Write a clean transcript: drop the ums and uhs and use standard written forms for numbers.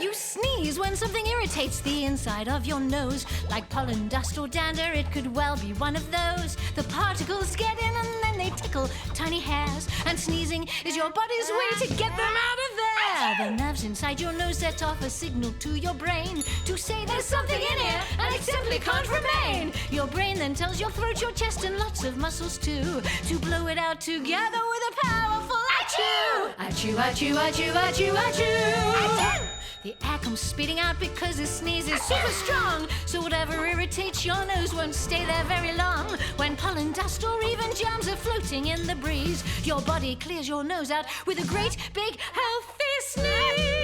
You sneeze when something irritates the inside of your nose, like pollen, dust, or dander. It could well be one of those. The particles get in and then they tickle tiny hairs, and sneezing is your body's way to get them out of there. The nerves inside your nose set off a signal to your brain to say there's something in here and it simply can't remain. Your brain then tells your throat, your chest, and lots of muscles too to blow it out together with a powerful achoo! Achoo, achoo, achoo, achoo, achoo! The air comes speeding out because the sneeze is super strong. So whatever irritates your nose won't stay there very long. When pollen, dust, or even germs are floating in the breeze, your body clears your nose out with a great big healthy sneeze.